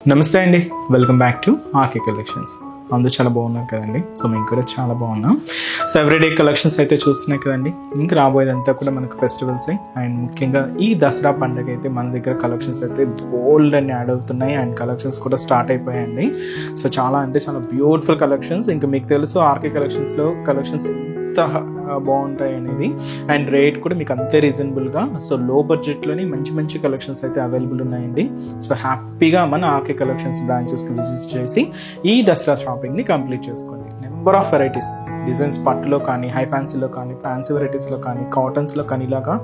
నమస్తే అండి, welcome back to RK collections. అందరూ చాలా బాగున్నారు కదండి. సో మేము కూడా చాలా బాగున్నాం. సో ఎవ్రీడే కలెక్షన్స్ అయితే చూస్తున్నాయి కదండి. ఇంకా రాబోయేదంతా కూడా మనకు ఫెస్టివల్స్ అండ్ ముఖ్యంగా ఈ దసరా పండుగ అయితే మన దగ్గర కలెక్షన్స్ అయితే బోల్డ్ అని యాడ్ అవుతున్నాయి అండ్ కలెక్షన్స్ కూడా స్టార్ట్ అయిపోయాయండి. సో చాలా అంటే చాలా బ్యూటిఫుల్ కలెక్షన్స్. ఇంకా మీకు తెలుసు ఆర్కే కలెక్షన్స్లో కలెక్షన్స్ ఎంత బాగుంటాయి అనేది అండ్ రేట్ కూడా మీకు అంతే రీజనబుల్గా. సో లో బడ్జెట్లోని మంచి మంచి కలెక్షన్స్ అయితే అవైలబుల్ ఉన్నాయండి. సో హ్యాపీగా మన ఆర్కే కలెక్షన్స్ బ్రాంచెస్కి విజిట్ చేసి ఈ దసరా షాపింగ్ని కంప్లీట్ చేసుకోండి. నెంబర్ ఆఫ్ వెరైటీస్ డిజైన్స్ పట్టులో కానీ, హై ఫ్యాన్సీలో కానీ, ఫ్యాన్సీ వెరైటీస్లో కానీ, కాటన్స్లో కానీ ఇలాగా.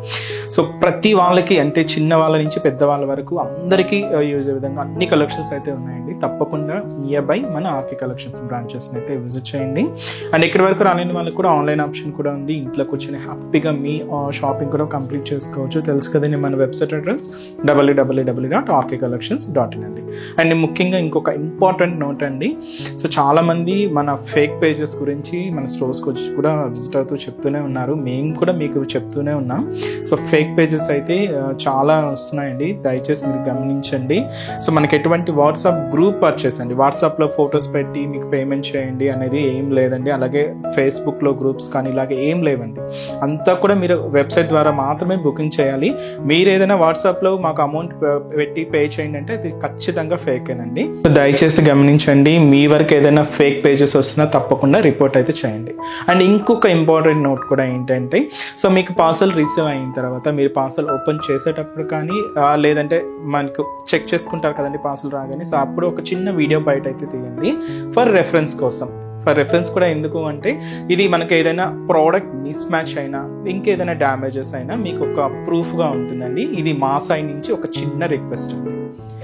సో ప్రతి వాళ్ళకి అంటే చిన్న వాళ్ళ నుంచి పెద్ద వాళ్ళ వరకు అందరికీ యూజ్ అయ్యే విధంగా అన్ని కలెక్షన్స్ అయితే ఉన్నాయండి. తప్పకుండా నియర్ బై మన ఆర్కే కలెక్షన్స్ బ్రాంచెస్ని అయితే విజిట్ చేయండి. అండ్ ఇక్కడి వరకు రాలేని వాళ్ళకి కూడా ఆన్లైన్ ఆప్షన్ కూడా ఉంది. ఇంట్లో కూర్చొని హ్యాపీగా మీ షాపింగ్ కూడా కంప్లీట్ చేసుకోవచ్చు. తెలుసు కదండి మన వెబ్సైట్ అడ్రస్ www.rkcollections.in అండి. అండ్ ముఖ్యంగా ఇంకొక ఇంపార్టెంట్ నోట్ అండి. సో చాలామంది మన ఫేక్ పేజెస్ గురించి మన స్టోర్స్కి వచ్చి కూడా విజిట్ అవుతూ చెప్తూనే ఉన్నారు. మేము కూడా మీకు చెప్తూనే ఉన్నాం. సో ఫేక్ పేజెస్ అయితే చాలా వస్తున్నాయండి, దయచేసి మీరు గమనించండి. సో మనకి ఎటువంటి వాట్సాప్ గ్రూప్ పర్చేస్ అండి, వాట్సాప్లో ఫొటోస్ పెట్టి మీకు పేమెంట్ చేయండి అనేది ఏం లేదండి. అలాగే ఫేస్బుక్లో గ్రూప్స్ కానీ ఇలాగే ఏం లేవండి. అంతా కూడా మీరు వెబ్సైట్ ద్వారా మాత్రమే బుకింగ్ చేయాలి. మీరు ఏదైనా వాట్సాప్లో మాకు అమౌంట్ పెట్టి పే చేయండి అంటే అది ఖచ్చితంగా ఫేకేనండి. దయచేసి గమనించండి. మీ వరకు ఏదైనా ఫేక్ పేజెస్ వస్తున్నా తప్పకుండా రిపోర్ట్ అయితే చేయండి. అండ్ ఇంకొక ఇంపార్టెంట్ నోట్ కూడా ఏంటంటే, సో మీకు పార్సల్ రిసీవ్ అయిన తర్వాత మీరు పార్సల్ ఓపెన్ చేసేటప్పుడు కానీ లేదంటే మనకు చెక్ చేసుకుంటారు కదండి పార్సల్ రాగానే. సో అప్పుడు ఒక చిన్న వీడియో బయట అయితే తీయండి ఫర్ రెఫరెన్స్ కోసం. ఫర్ రెఫరెన్స్ కూడా ఎందుకు అంటే, ఇది మనకి ఏదైనా ప్రోడక్ట్ మిస్ మ్యాచ్ అయినా ఇంకేదైనా డ్యామేజెస్ అయినా మీకు ఒక ప్రూఫ్గా ఉంటుందండి. ఇది మా సైడ్ నుంచి ఒక చిన్న రిక్వెస్ట్ అండి.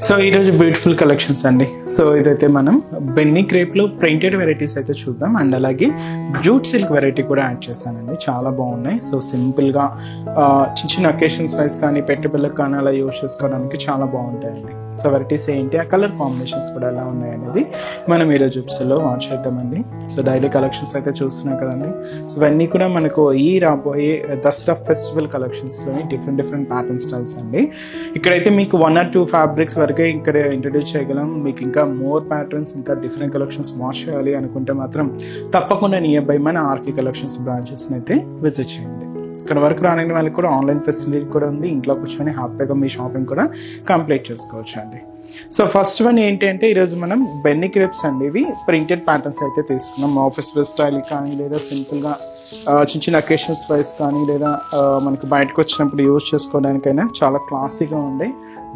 సో ఈరోజు బ్యూటిఫుల్ కలెక్షన్స్ అండి. సో ఇదైతే మనం బెన్నీ క్రేప్లో ప్రింటెడ్ వెరైటీస్ అయితే చూద్దాం. అండ్ అలాగే జూట్ సిల్క్ వెరైటీ కూడా యాడ్ చేస్తానండి. చాలా బాగున్నాయి. సో సింపుల్గా చిన్న చిన్న అకేషన్స్ వైజ్ కానీ, పెట్టుబడులకు కానీ అలా యూజ్ చేసుకోవడానికి చాలా బాగుంటాయండి. సో వెరైటీస్ ఏంటి, ఆ కలర్ కాంబినేషన్స్ కూడా ఎలా ఉన్నాయి అనేది మనం ఈరోజు ఎపిసోడ్లో వాచ్ చేద్దామండి. సో డైలీ కలెక్షన్స్ అయితే చూస్తున్నాం కదండి. సో ఇవన్నీ కూడా మనకు ఈ రాబోయే దసరా ఫెస్టివల్ కలెక్షన్స్లోని డిఫరెంట్ ప్యాటర్న్ స్టైల్స్ అండి. ఇక్కడైతే మీకు 1 or 2 ఫ్యాబ్రిక్స్ వరకే ఇక్కడ ఇంట్రడ్యూస్ చేయగలం. మీకు ఇంకా మోర్ ప్యాటర్న్స్, ఇంకా డిఫరెంట్ కలెక్షన్స్ వాచ్ చేయాలి అనుకుంటే మాత్రం తప్పకుండా నియర్ బై మన ఆర్కే కలెక్షన్స్ బ్రాంచెస్ని అయితే విజిట్ చేయండి. ఇక్కడ వరకు రాని వాళ్ళకి కూడా ఆన్లైన్ ఫెసిలిటీ కూడా ఉంది. ఇంట్లో కూర్చొని హ్యాపీగా మీ షాపింగ్ కూడా కంప్లీట్ చేసుకోవచ్చు అండి. సో ఫస్ట్ వన్ ఏంటి అంటే, ఈరోజు మనం బెన్నీ క్రేప్స్ అండి. ఇవి ప్రింటెడ్ ప్యాటర్న్స్ అయితే తీసుకున్నాం. ఆఫీస్ వేర్ స్టైల్ కానీ, లేదా సింపుల్గా చిన్న చిన్న అకేషన్స్ వైజ్ కానీ, లేదా మనకి బయటకు వచ్చినప్పుడు యూజ్ చేసుకోవడానికైనా చాలా క్లాసీగా ఉండే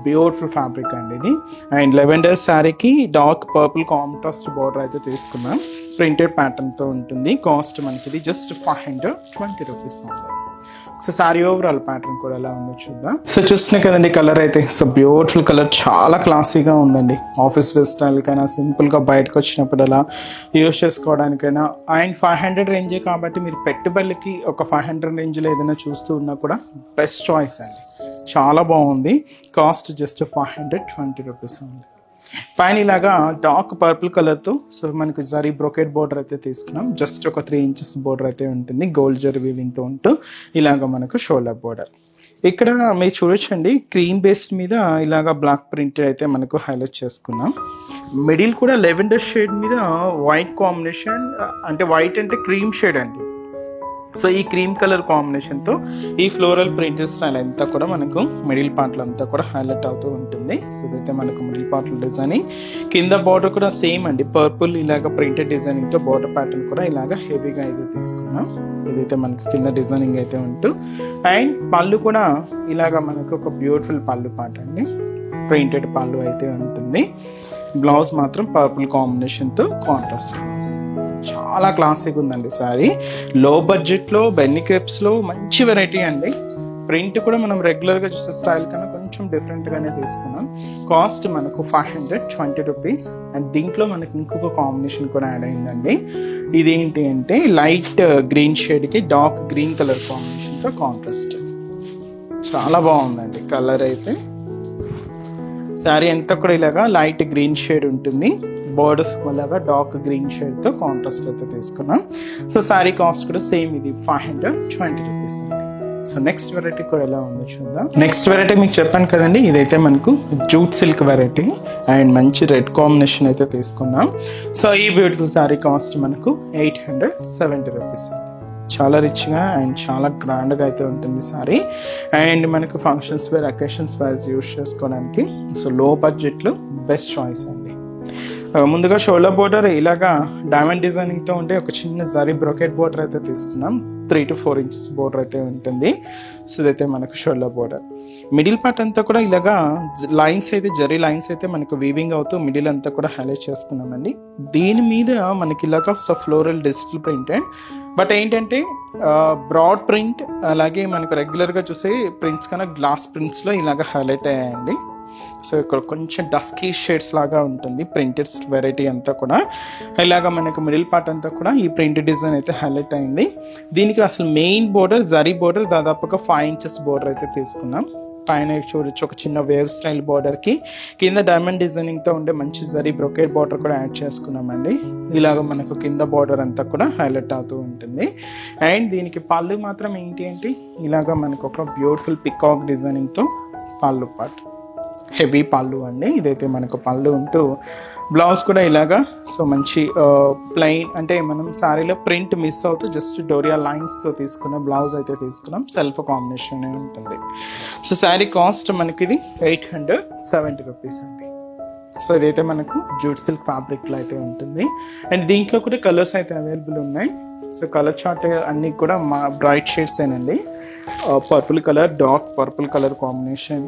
బ్యూటిఫుల్ ఫ్యాబ్రిక్ అండి ఇది. అండ్ లెవెండర్ శారీకి డార్క్ పర్పుల్ కాంట్రాస్ట్ బార్డర్ అయితే తీసుకున్నాం. ప్రింటెడ్ ప్యాటర్న్తో ఉంటుంది. కాస్ట్ మనకి ఇది జస్ట్ 520 రూపీస్ ఉంది. సో శారీ ఓవరాల్ ప్యాటర్న్ కూడా ఎలా ఉందో చూద్దాం. సో చూస్తున్నాయి కదండి కలర్ అయితే. సో బ్యూటిఫుల్ కలర్, చాలా క్లాసీగా ఉందండి. ఆఫీస్ వేర్ స్టైల్కైనా, సింపుల్గా బయటకు వచ్చినప్పుడు అలా యూజ్ చేసుకోవడానికైనా. అండ్ 500 రేంజే కాబట్టి మీరు పెట్టుబడులకి ఒక 500 రేంజ్లో ఏదైనా చూస్తూ ఉన్నా కూడా బెస్ట్ చాయిస్ అండి. చాలా బాగుంది. కాస్ట్ జస్ట్ 520 రూపీస్ ఉంది. పైన ఇలాగా డార్క్ పర్పుల్ కలర్తో సో మనకి జరీ బ్రోకెట్ బోర్డర్ అయితే తీసుకున్నాం. జస్ట్ ఒక 3 inches బోర్డర్ అయితే ఉంటుంది. గోల్డ్ జరీ వీవింగ్తో ఉంటూ ఇలాగ మనకు షోల్డర్ బోర్డర్. ఇక్కడ మీరు చూడొచ్చండి, క్రీమ్ బేస్డ్ మీద ఇలాగ బ్లాక్ ప్రింట్ అయితే మనకు హైలైట్ చేసుకున్నాం. మిడిల్ కూడా లెవెండర్ షేడ్ మీద వైట్ కాంబినేషన్, అంటే వైట్ అంటే క్రీమ్ షేడ్ అండి. సో ఈ క్రీమ్ కలర్ కాంబినేషన్తో ఈ ఫ్లోరల్ ప్రింటెడ్ స్టైల్ అంతా కూడా మనకు మిడిల్ పార్ట్లో అంతా కూడా హైలైట్ అవుతూ ఉంటుంది. సో ఇదైతే మనకు మిడిల్ పార్ట్లో డిజైనింగ్. కింద బార్డర్ కూడా సేమ్ అండి, పర్పుల్ ఇలాగ ప్రింటెడ్ డిజైనింగ్తో బార్డర్ ప్యాటర్న్ కూడా ఇలాగ హెవీగా అయితే తీసుకున్నాం. ఇదైతే మనకు కింద డిజైనింగ్ అయితే ఉంటూ, అండ్ పళ్ళు కూడా ఇలాగ మనకు ఒక బ్యూటిఫుల్ పళ్ళు పాట అండి. ప్రింటెడ్ పళ్ళు అయితే ఉంటుంది. బ్లౌజ్ మాత్రం పర్పుల్ కాంబినేషన్తో కాంట్రాస్ట్ బ్లౌజ్. చాలా క్లాసిక్ ఉందండి శారీ. లో బడ్జెట్లో బెన్నీ క్రేప్స్లో మంచి వెరైటీ అండి. ప్రింట్ కూడా మనం రెగ్యులర్గా చూసే స్టైల్ కన్నా కొంచెం డిఫరెంట్గానే తీసుకున్నాం. కాస్ట్ మనకు 520 రూపీస్. అండ్ దీంట్లో మనకి ఇంకొక కాంబినేషన్ కూడా యాడ్ అయిందండి. ఇదేంటి అంటే లైట్ గ్రీన్ షేడ్కి డార్క్ గ్రీన్ కలర్ కాంబినేషన్తో కాంట్రాస్ట్. చాలా బాగుందండి కలర్ అయితే. శారీ అంతా కూడా ఇలాగా లైట్ గ్రీన్ షేడ్ ఉంటుంది. బోర్డర్స్ అలాగా డార్క్ గ్రీన్ షేడ్తో కాంట్రాస్ట్ అయితే తీసుకున్నాం. సో శారీ కాస్ట్ కూడా సేమ్, ఇది 520 రూపీస్ అండి. సో నెక్స్ట్ వెరైటీ కూడా ఎలా ఉందో చూద్దాం. నెక్స్ట్ వెరైటీ మీకు చెప్పాను కదండి, ఇదైతే మనకు జూట్ సిల్క్ వెరైటీ అండ్ మంచి రెడ్ కాంబినేషన్ అయితే తీసుకున్నాం. సో ఈ బ్యూటిఫుల్ సారీ కాస్ట్ మనకు 870 రూపీస్. చాలా రిచ్గా అండ్ చాలా గ్రాండ్గా అయితే ఉంటుంది సారీ. అండ్ మనకు functions wear, occasions wise use చేసుకోవడానికి సో లో బడ్జెట్లో బెస్ట్ చాయిస్ అండి. ముందుగా షోల్డర్ బోర్డర్ ఇలాగా డైమండ్ డిజైనింగ్తో ఉంటే ఒక చిన్న జరీ బ్రోకెట్ బోర్డర్ అయితే తీసుకున్నాం. 3 to 4 inches బోర్డర్ అయితే ఉంటుంది. సో ఇదైతే మనకు షోల్డర్ బోర్డర్. మిడిల్ పార్ట్ అంతా కూడా ఇలాగా లైన్స్ అయితే జరీ లైన్స్ అయితే మనకు వీవింగ్ అవుతూ మిడిల్ అంతా కూడా హైలైట్ చేసుకున్నామండి. దీని మీద మనకి ఇలాగా so floral digital printed, but ఏంటంటే బ్రాడ్ ప్రింట్, అలాగే మనకు రెగ్యులర్గా చూసే ప్రింట్స్ కన్నా గ్లాస్ ప్రింట్స్లో ఇలాగ హైలైట్ అయ్యాయండి. సో ఇక్కడ కొంచెం డస్కీ షేడ్స్ లాగా ఉంటుంది ప్రింటెడ్ వెరైటీ అంతా కూడా. ఇలాగా మనకు మిడిల్ పార్ట్ అంతా కూడా ఈ ప్రింట్ డిజైన్ అయితే హైలైట్ అయింది. దీనికి అసలు మెయిన్ బోర్డర్ జరీ బోర్డర్ దాదాపుగా 5 inches బోర్డర్ అయితే తీసుకున్నాం. పైన చూడొచ్చు ఒక చిన్న వేవ్ స్టైల్ బోర్డర్కి కింద డైమండ్ డిజైనింగ్తో ఉండే మంచి జరీ బ్రొకేట్ బోర్డర్ కూడా యాడ్ చేసుకున్నామండి. ఇలాగ మనకు కింద బోర్డర్ అంతా కూడా హైలైట్ అవుతూ ఉంటుంది. అండ్ దీనికి పళ్ళు మాత్రం ఏంటి ఇలాగ మనకు ఒక బ్యూటిఫుల్ పికాక్ డిజైనింగ్తో పళ్ళు పార్ట్, హెవీ పళ్ళు అండి. ఇదైతే మనకు పళ్ళు ఉంటూ బ్లౌజ్ కూడా ఇలాగా సో మంచి ప్లెయిన్, అంటే మనం శారీలో ప్రింట్ మిస్ అవుతూ జస్ట్ డోరియా లైన్స్తో తీసుకున్న బ్లౌజ్ అయితే తీసుకున్నాం. సెల్ఫ్ కాంబినేషన్ ఉంటుంది. సో శారీ కాస్ట్ మనకి ఇది 870 రూపీస్ అండి. సో ఇదైతే మనకు జూట్ సిల్క్ ఫ్యాబ్రిక్లో అయితే ఉంటుంది. అండ్ దీంట్లో కూడా కలర్స్ అయితే అవైలబుల్ ఉన్నాయి. సో కలర్ చార్ట్ అన్నీ కూడా మా బ్రైట్ షేడ్స్ ఏనండి. Purple colour, dark purple colour combination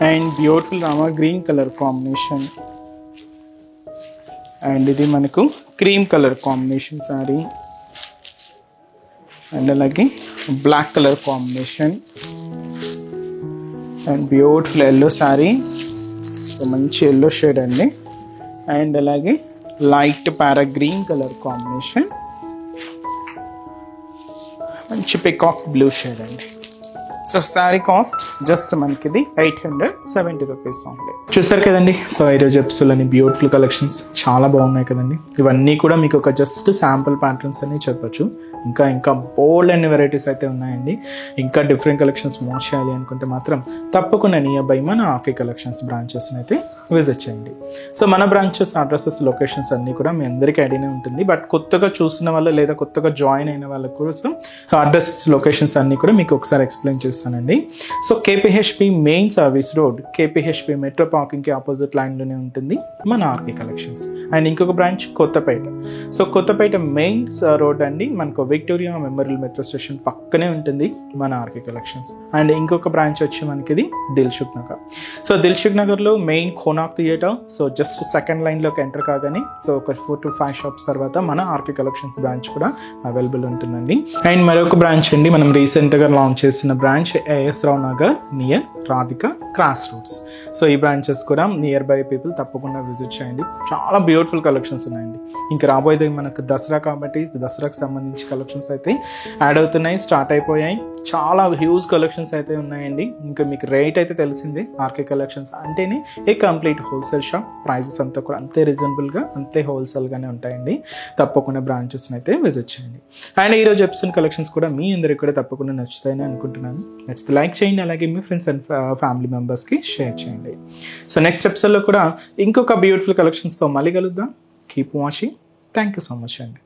and beautiful Rama green colour combination, and ఇది మనకు cream colour combination sari, and అలాగే black colour combination and beautiful yellow sari, మంచి ఎల్లో షేడ్ అండి. అండ్ అలాగే లైట్ పారా గ్రీన్ కలర్ కాంబినేషన్, మంచి peacock blue shade అండి. So sari cost just మనకి ఇది 870 రూపీస్ ఓన్లీ. చూసారు కదండి. సో ఈరోజు ఎపిసోడ్లోని బ్యూటిఫుల్ కలెక్షన్స్ చాలా బాగున్నాయి కదండి. ఇవన్నీ కూడా మీకు ఒక జస్ట్ శాంపుల్ ప్యాటర్న్స్ అని చెప్పొచ్చు. ఇంకా బోల్డ్ అన్ని వెరైటీస్ అయితే ఉన్నాయండి. ఇంకా డిఫరెంట్ కలెక్షన్స్ మోస్ట్ చేయాలి అనుకుంటే మాత్రం తప్పకుండా నియర్ బై మన ఆర్కే కలెక్షన్స్ బ్రాంచెస్ని అయితే విజిట్ చేయండి. సో మన బ్రాంచెస్ అడ్రసెస్, లొకేషన్స్ అన్నీ కూడా మీ అందరికీ ఐడియానే ఉంటుంది. బట్ కొత్తగా చూసిన వాళ్ళు లేదా కొత్తగా జాయిన్ అయిన వాళ్ళ కోసం అడ్రసెస్, లొకేషన్స్ అన్నీ కూడా మీకు ఒకసారి ఎక్స్ప్లెయిన్ చేస్తానండి. So KPHB main service road, KPHB metro పార్కింగ్కి ఆపోజిట్ లైన్లోనే ఉంటుంది మన ఆర్కే కలెక్షన్స్. అండ్ ఇంకొక branch Kothapeta. So Kothapeta main road అండి, మనకు విక్టోరియా మెమోరియల్ మెట్రో స్టేషన్ పక్కనే ఉంటుంది మన ఆర్కే కలెక్షన్స్. అండ్ ఇంకొక బ్రాంచ్ వచ్చి మనకి ఇది దిల్సుఖ్ నగర్. సో దిల్సుఖ్ నగర్లో main Konark theatre, so just second లైన్లోకి ఎంటర్ కాగానే సో ఒక 4 to 5 షాప్స్ తర్వాత మన ఆర్కే కలెక్షన్స్ బ్రాంచ్ కూడా అవైలబుల్ ఉంటుందండి. అండ్ మరొక బ్రాంచ్ అండి మనం రీసెంట్గా లాంచ్ చేసిన branch AS Rao Nagar near Radhika cross roads. So ఈ బ్రాంచెస్ కూడా నియర్ బై పీపుల్ తప్పకుండా విజిట్ చేయండి. చాలా బ్యూటిఫుల్ కలెక్షన్స్ ఉన్నాయండి. ఇంకా రాబోయేది మనకు దసరా కాబట్టి దసరాకు సంబంధించి కలెక్షన్స్ అయితే యాడ్ అవుతున్నాయి, స్టార్ట్ అయిపోయాయి. చాలా హ్యూజ్ కలెక్షన్స్ అయితే ఉన్నాయండి. ఇంకా మీకు రేట్ అయితే తెలిసిందే, ఆర్కే కలెక్షన్స్ అంటేనే a complete wholesale shop. Prices అంతా కూడా అంతే రీజనబుల్గా, అంతే హోల్సేల్గానే ఉంటాయండి. తప్పకుండా బ్రాంచెస్ని అయితే విజిట్ చేయండి. అండ్ ఈరోజు ఎపిసోడ్ కలెక్షన్స్ కూడా మీ అందరికి కూడా తప్పకుండా నచ్చుతాయని అనుకుంటున్నాను. నచ్చితే లైక్ చేయండి, అలాగే మీ ఫ్రెండ్స్ అండ్ ఫ్యామిలీ మెంబర్స్కి షేర్ చేయండి. సో నెక్స్ట్ ఎపిసోడ్లో కూడా ఇంకొక బ్యూటిఫుల్ కలెక్షన్స్తో మళ్ళీ కలుద్దాం. Keep watching. Thank you so much అండి.